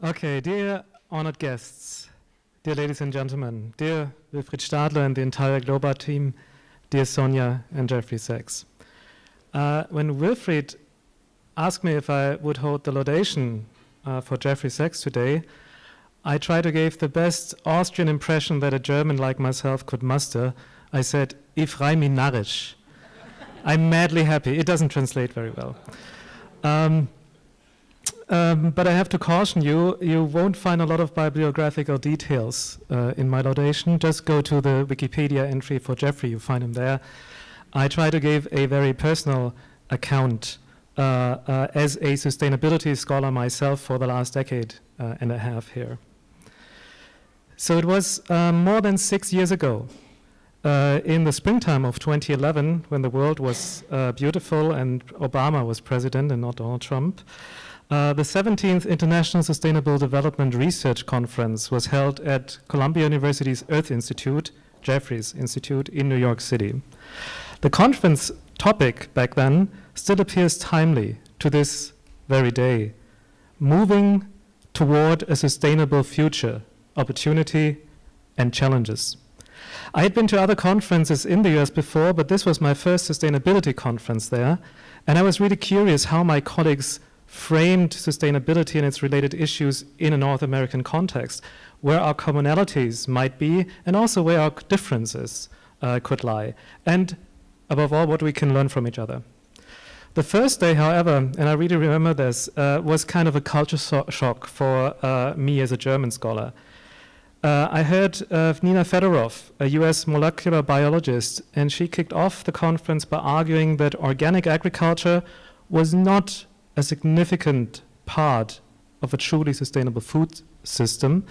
Okay, dear honored guests, dear ladies and gentlemen, dear Wilfried Stadler and the entire GLOBArt team, dear Sonja and Jeffrey Sachs. When Wilfried asked me if I would hold the laudation for Jeffrey Sachs today, I tried to give the best Austrian impression that a German like myself could muster. I said, "Ich freu mich narrisch." I'm madly happy. It doesn't translate very well. But I have to caution you, you won't find a lot of bibliographical details in my laudation. Just go to the Wikipedia entry for Jeffrey, you find him there. I try to give a very personal account as a sustainability scholar myself for the last decade and a half here. So it was more than 6 years ago, in the springtime of 2011, when the world was beautiful and Obama was president and not Donald Trump. The 17th International Sustainable Development Research Conference was held at Columbia University's Earth Institute, Jeffries Institute, in New York City. The conference topic back then still appears timely to this very day: moving toward a sustainable future, opportunity and challenges. I had been to other conferences in the US before, but this was my first sustainability conference there, and I was really curious how my colleagues framed sustainability and its related issues in a North American context, where our commonalities might be and also where our differences could lie, and above all, what we can learn from each other. The first day, however, and I really remember this, was kind of a culture shock for me as a German scholar. I heard of Nina Fedorov, a US molecular biologist, and she kicked off the conference by arguing that organic agriculture was not a significant part of a truly sustainable food system,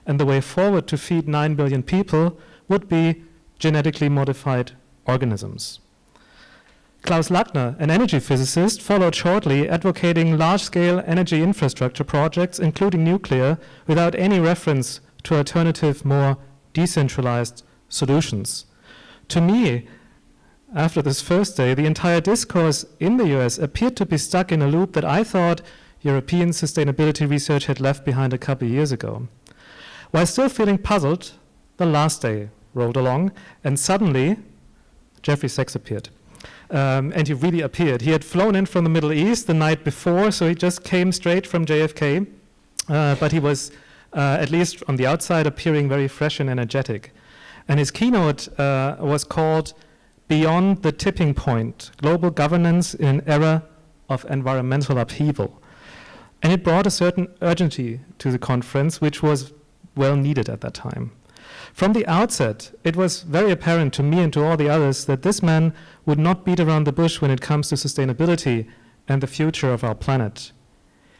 and the way forward to feed 9 billion people would be genetically modified organisms. Klaus Lackner, an energy physicist, followed shortly, advocating large-scale energy infrastructure projects, including nuclear, without any reference to alternative, more decentralized solutions. To me, after this first day, the entire discourse in the US appeared to be stuck in a loop that I thought European sustainability research had left behind a couple of years ago. While still feeling puzzled, the last day rolled along, and suddenly Jeffrey Sachs appeared. And he really appeared. He had flown in from the Middle East the night before, so he just came straight from JFK, but he was, at least on the outside, appearing very fresh and energetic. And his keynote was called "Beyond the Tipping Point, Global Governance in an Era of Environmental Upheaval." And it brought a certain urgency to the conference, which was well needed at that time. From the outset, it was very apparent to me and to all the others that this man would not beat around the bush when it comes to sustainability and the future of our planet.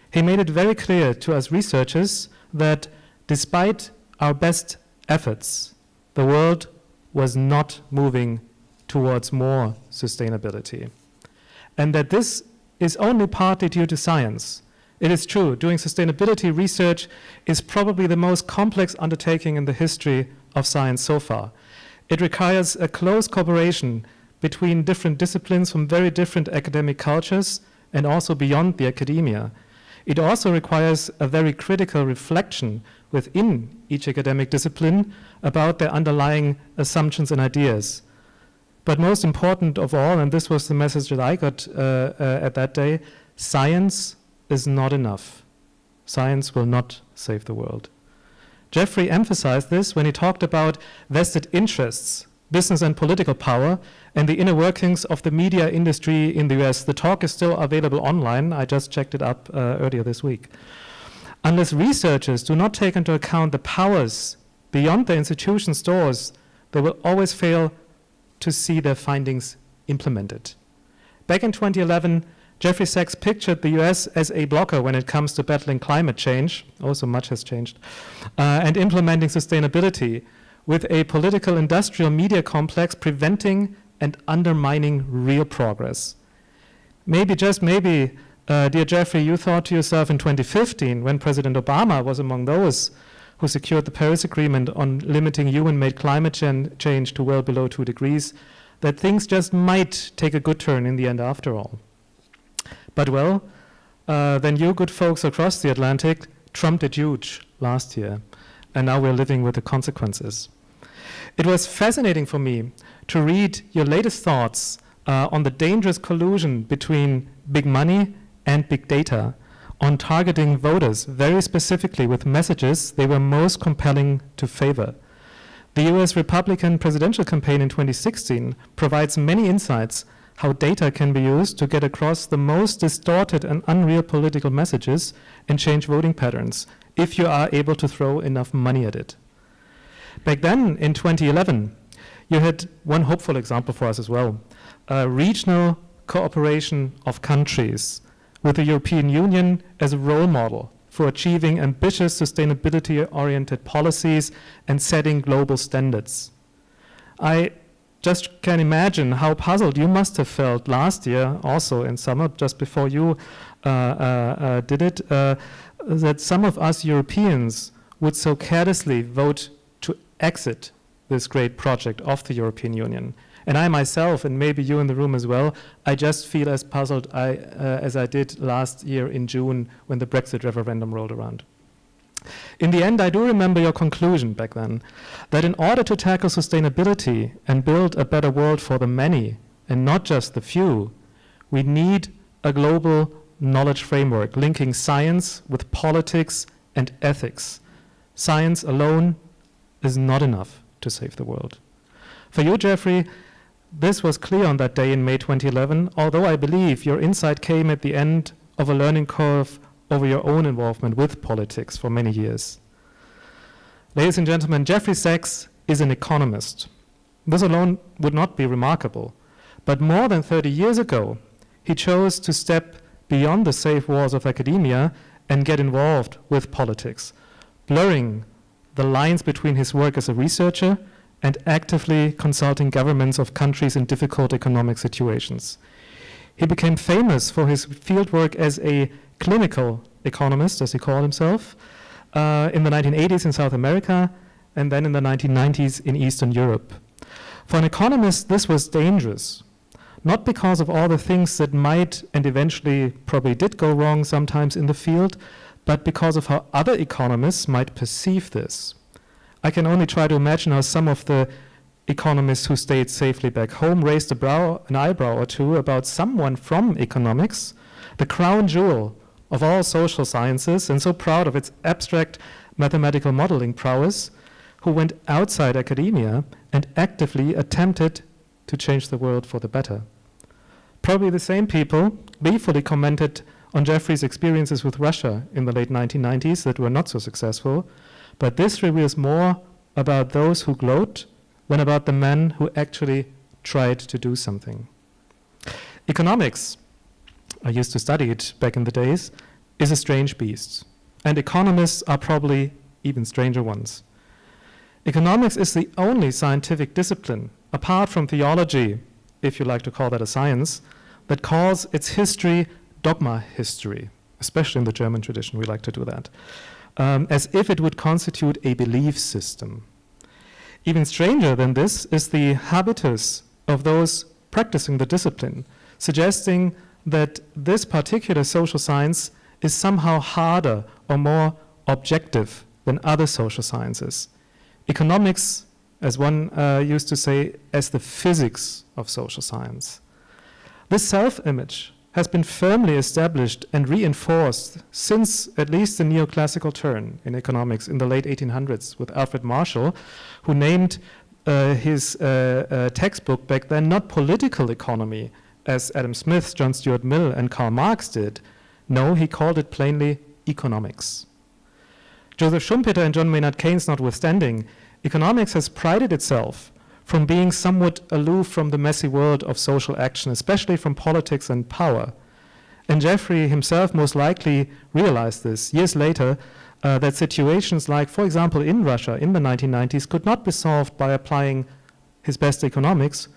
He made it very clear to us researchers that despite our best efforts, the world was not moving towards more sustainability, and that this is only partly due to science. It is true, doing sustainability research is probably the most complex undertaking in the history of science so far. It requires a close cooperation between different disciplines from very different academic cultures and also beyond the academia. It also requires a very critical reflection within each academic discipline about their underlying assumptions and ideas. But most important of all, and this was the message that I got at that day, science is not enough. Science will not save the world. Jeffrey emphasized this when he talked about vested interests, business and political power, and the inner workings of the media industry in the US. The talk is still available online. I just checked it up earlier this week. Unless researchers do not take into account the powers beyond the institution's doors, they will always fail to see their findings implemented. Back in 2011, Jeffrey Sachs pictured the US as a blocker when it comes to battling climate change, also much has changed, and implementing sustainability, with a political industrial media complex preventing and undermining real progress. Maybe, just maybe, dear Jeffrey, you thought to yourself in 2015, when President Obama was among those who secured the Paris Agreement on limiting human-made climate change to well below 2 degrees, that things just might take a good turn in the end after all. But well, then you good folks across the Atlantic Trump did huge last year, and now we're living with the consequences. It was fascinating for me to read your latest thoughts on the dangerous collusion between big money and big data, on targeting voters very specifically with messages they were most compelling to favor. The US Republican presidential campaign in 2016 provides many insights how data can be used to get across the most distorted and unreal political messages and change voting patterns, if you are able to throw enough money at it. Back then, in 2011, you had one hopeful example for us as well, a regional cooperation of countries with the European Union as a role model for achieving ambitious sustainability-oriented policies and setting global standards. I just can imagine how puzzled you must have felt last year, also in summer, just before you did it, that some of us Europeans would so carelessly vote to exit this great project of the European Union. And I myself, and maybe you in the room as well, I just feel as puzzled as I did last year in June when the Brexit referendum rolled around. In the end, I do remember your conclusion back then, that in order to tackle sustainability and build a better world for the many, and not just the few, we need a global knowledge framework linking science with politics and ethics. Science alone is not enough to save the world. For you, Jeffrey, this was clear on that day in May 2011, although I believe your insight came at the end of a learning curve over your own involvement with politics for many years. Ladies and gentlemen, Jeffrey Sachs is an economist. This alone would not be remarkable, but more than 30 years ago, he chose to step beyond the safe walls of academia and get involved with politics, blurring the lines between his work as a researcher and actively consulting governments of countries in difficult economic situations. He became famous for his fieldwork as a clinical economist, as he called himself, in the 1980s in South America, and then in the 1990s in Eastern Europe. For an economist, this was dangerous, not because of all the things that might and eventually probably did go wrong sometimes in the field, but because of how other economists might perceive this. I can only try to imagine how some of the economists who stayed safely back home raised an eyebrow or two about someone from economics, the crown jewel of all social sciences and so proud of its abstract mathematical modeling prowess, who went outside academia and actively attempted to change the world for the better. Probably the same people gleefully commented on Jeffrey's experiences with Russia in the late 1990s that were not so successful, but this reveals more about those who gloat than about the men who actually tried to do something. Economics, I used to study it back in the days, is a strange beast, and economists are probably even stranger ones. Economics is the only scientific discipline, apart from theology, if you like to call that a science, that calls its history dogma history, especially in the German tradition, we like to do that, as if it would constitute a belief system. Even stranger than this is the habitus of those practicing the discipline, suggesting that this particular social science is somehow harder or more objective than other social sciences. Economics, as one used to say, as the physics of social science. This self-image has been firmly established and reinforced since at least the neoclassical turn in economics in the late 1800s with Alfred Marshall, who named his textbook back then not political economy, as Adam Smith, John Stuart Mill, and Karl Marx did. No, he called it plainly economics. Joseph Schumpeter and John Maynard Keynes notwithstanding, economics has prided itself from being somewhat aloof from the messy world of social action, especially from politics and power. And Jeffrey himself most likely realized this years later, that situations like, for example, in Russia in the 1990s could not be solved by applying his best economics,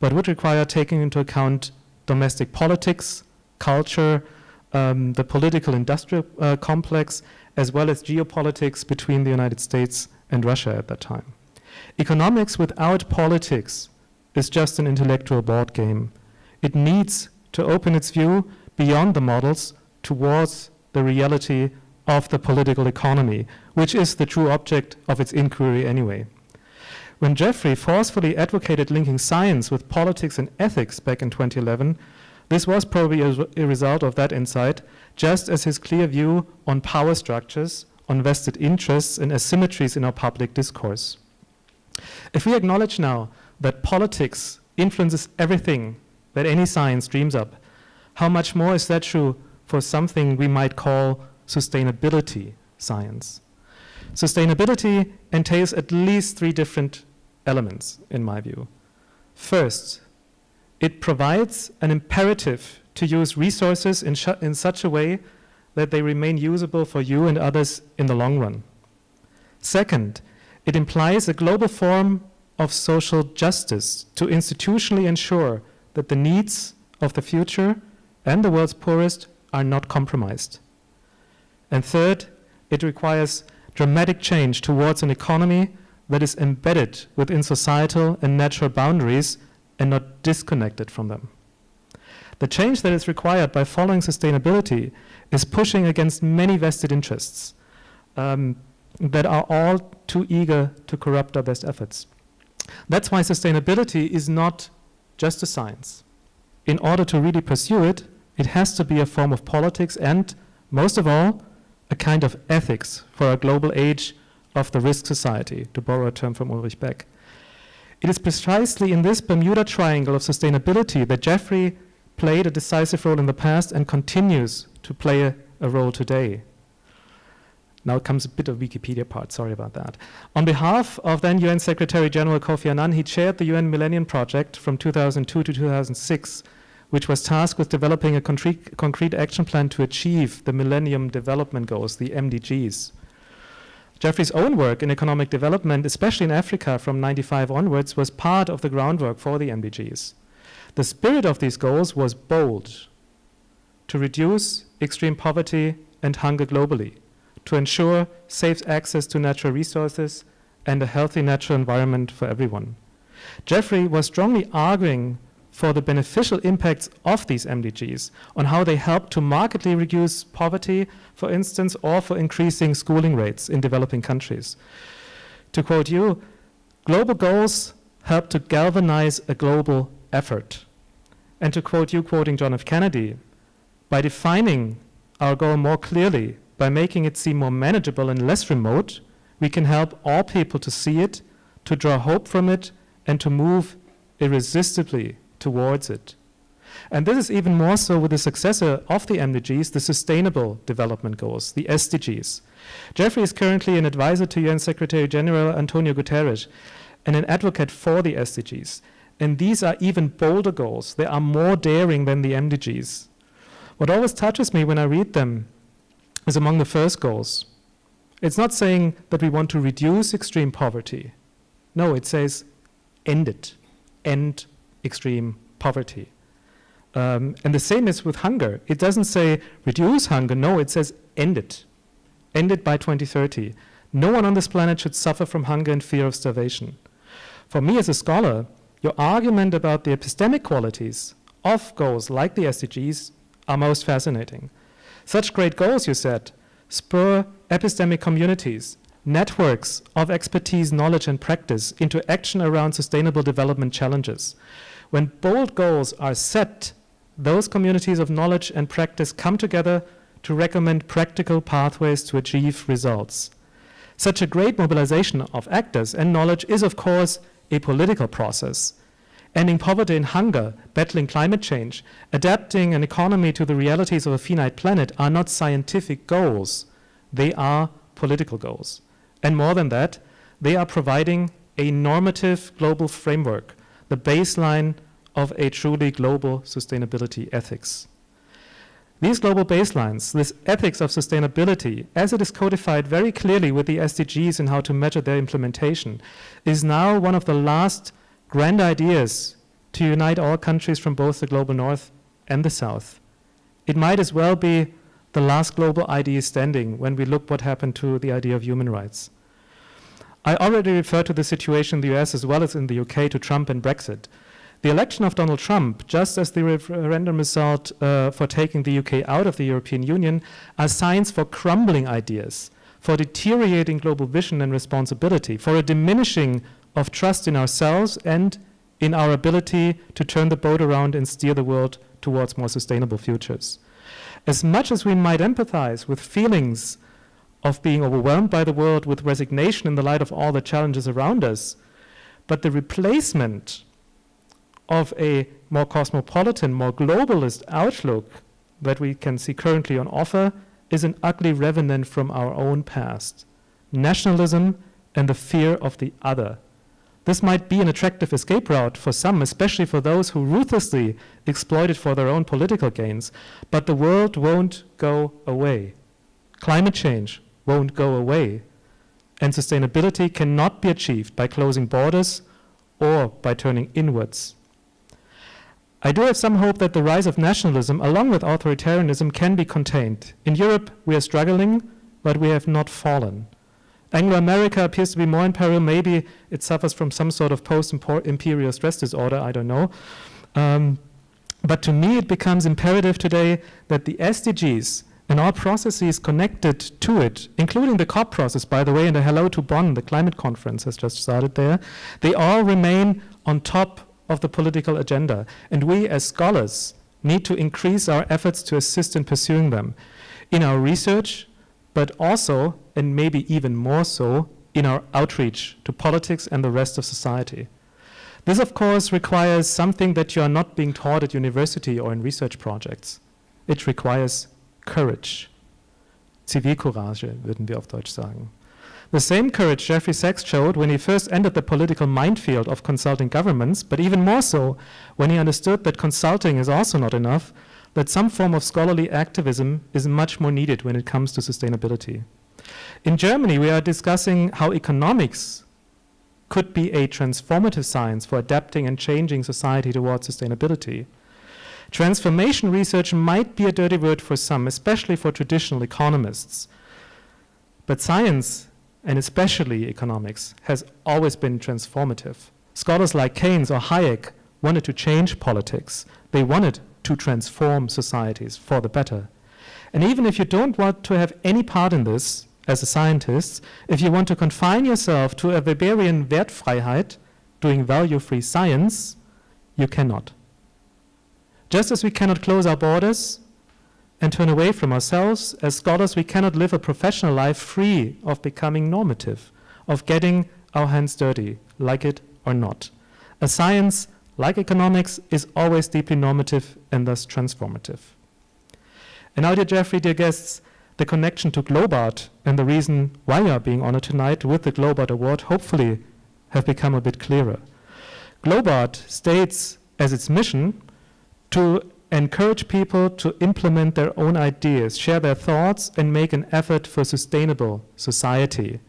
but would require taking into account domestic politics, culture, the political industrial complex, as well as geopolitics between the United States and Russia at that time. Economics without politics is just an intellectual board game. It needs to open its view beyond the models towards the reality of the political economy, which is the true object of its inquiry anyway. When Jeffrey forcefully advocated linking science with politics and ethics back in 2011, this was probably a result of that insight, just as his clear view on power structures, on vested interests and asymmetries in our public discourse. If we acknowledge now that politics influences everything that any science dreams up, how much more is that true for something we might call sustainability science? Sustainability entails at least 3 different elements, in my view. First, it provides an imperative to use resources in such a way that they remain usable for you and others in the long run. Second, it implies a global form of social justice to institutionally ensure that the needs of the future and the world's poorest are not compromised. And third, it requires dramatic change towards an economy that is embedded within societal and natural boundaries and not disconnected from them. The change that is required by following sustainability is pushing against many vested interests that are all too eager to corrupt our best efforts. That's why sustainability is not just a science. In order to really pursue it, it has to be a form of politics and, most of all, a kind of ethics for a global age of the risk society, to borrow a term from Ulrich Beck. It is precisely in this Bermuda Triangle of sustainability that Jeffrey played a decisive role in the past and continues to play a role today. Now comes a bit of Wikipedia part, sorry about that. On behalf of then UN Secretary General Kofi Annan, he chaired the UN Millennium Project from 2002 to 2006, which was tasked with developing a concrete action plan to achieve the Millennium Development Goals, the MDGs. Jeffrey's own work in economic development, especially in Africa from 95 onwards, was part of the groundwork for the MDGs. The spirit of these goals was bold: to reduce extreme poverty and hunger globally, to ensure safe access to natural resources and a healthy natural environment for everyone. Jeffrey was strongly arguing for the beneficial impacts of these MDGs, on how they help to markedly reduce poverty, for instance, or for increasing schooling rates in developing countries. To quote you, global goals help to galvanize a global effort. And to quote you, quoting John F. Kennedy, by defining our goal more clearly, by making it seem more manageable and less remote, we can help all people to see it, to draw hope from it, and to move irresistibly towards it. And this is even more so with the successor of the MDGs, the Sustainable Development Goals, the SDGs. Jeffrey is currently an advisor to UN Secretary General Antonio Guterres and an advocate for the SDGs. And these are even bolder goals. They are more daring than the MDGs. What always touches me when I read them is among the first goals. It's not saying that we want to reduce extreme poverty. No, it says end it, end extreme poverty. And the same is with hunger. It doesn't say reduce hunger, no, it says end it. End it by 2030. No one on this planet should suffer from hunger and fear of starvation. For me as a scholar, your argument about the epistemic qualities of goals like the SDGs are most fascinating. Such great goals, you said, spur epistemic communities, networks of expertise, knowledge, and practice into action around sustainable development challenges. When bold goals are set, those communities of knowledge and practice come together to recommend practical pathways to achieve results. Such a great mobilization of actors and knowledge is, of course, a political process. Ending poverty and hunger, battling climate change, adapting an economy to the realities of a finite planet are not scientific goals. They are political goals. And more than that, they are providing a normative global framework, the baseline of a truly global sustainability ethics. These global baselines, this ethics of sustainability, as it is codified very clearly with the SDGs and how to measure their implementation, is now one of the last grand ideas to unite all countries from both the global north and the south. It might as well be the last global idea standing when we look what happened to the idea of human rights. I already referred to the situation in the US as well as in the UK to Trump and Brexit. The election of Donald Trump, just as the referendum result for taking the UK out of the European Union, are signs for crumbling ideas, for deteriorating global vision and responsibility, for a diminishing of trust in ourselves and in our ability to turn the boat around and steer the world towards more sustainable futures. As much as we might empathize with feelings of being overwhelmed by the world, with resignation in the light of all the challenges around us, but the replacement of a more cosmopolitan, more globalist outlook that we can see currently on offer is an ugly revenant from our own past. Nationalism and the fear of the other. This might be an attractive escape route for some, especially for those who ruthlessly exploit it for their own political gains, but the world won't go away. Climate change won't go away, and sustainability cannot be achieved by closing borders or by turning inwards. I do have some hope that the rise of nationalism, along with authoritarianism, can be contained. In Europe, we are struggling, but we have not fallen. Anglo-America appears to be more in peril. Maybe it suffers from some sort of post-imperial stress disorder, I don't know. But to me, it becomes imperative today that the SDGs and all processes connected to it, including the COP process, by the way, and a hello to Bonn, the climate conference has just started there, they all remain on top of the political agenda. And we as scholars need to increase our efforts to assist in pursuing them in our research, but also, and maybe even more so, in our outreach to politics and the rest of society. This, of course, requires something that you are not being taught at university or in research projects. It requires courage. Zivilcourage, würden wir auf Deutsch sagen. The same courage Jeffrey Sachs showed when he first entered the political minefield of consulting governments, but even more so when he understood that consulting is also not enough, that some form of scholarly activism is much more needed when it comes to sustainability. In Germany, we are discussing how economics could be a transformative science for adapting and changing society towards sustainability. Transformation research might be a dirty word for some, especially for traditional economists. But science, and especially economics, has always been transformative. Scholars like Keynes or Hayek wanted to change politics. They wanted to transform societies for the better. And even if you don't want to have any part in this as a scientist, if you want to confine yourself to a Weberian Wertfreiheit, doing value-free science, you cannot. Just as we cannot close our borders and turn away from ourselves, as scholars we cannot live a professional life free of becoming normative, of getting our hands dirty, like it or not. A science, like economics, is always deeply normative and thus transformative. And now, dear Jeffrey, dear guests, the connection to GLOBArt and the reason why you are being honored tonight with the GLOBArt Award hopefully have become a bit clearer. GLOBArt states as its mission to encourage people to implement their own ideas, share their thoughts, and make an effort for sustainable society.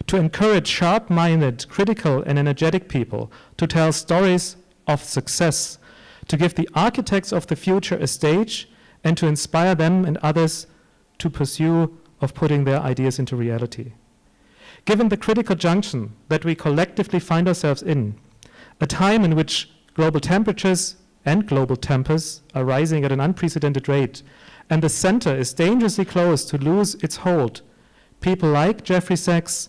To encourage sharp-minded, critical, and energetic people to tell stories of success, to give the architects of the future a stage, and to inspire them and others to pursue of putting their ideas into reality. Given the critical junction that we collectively find ourselves in, a time in which global temperatures and global tempers are rising at an unprecedented rate, and the center is dangerously close to lose its hold, people like Jeffrey Sachs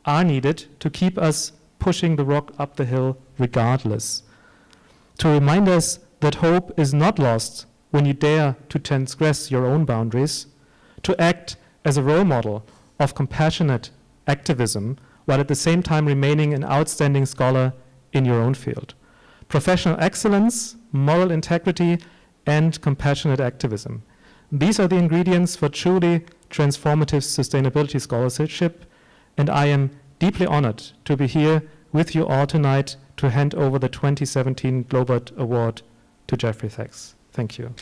are needed to keep us pushing the rock up the hill regardless. To remind us that hope is not lost when you dare to transgress your own boundaries, to act as a role model of compassionate activism while at the same time remaining an outstanding scholar in your own field. Professional excellence, moral integrity, and compassionate activism. These are the ingredients for truly transformative sustainability scholarship, and I am deeply honored to be here with you all tonight to hand over the 2017 GLOBArt Award to Jeffrey Sachs. Thank you.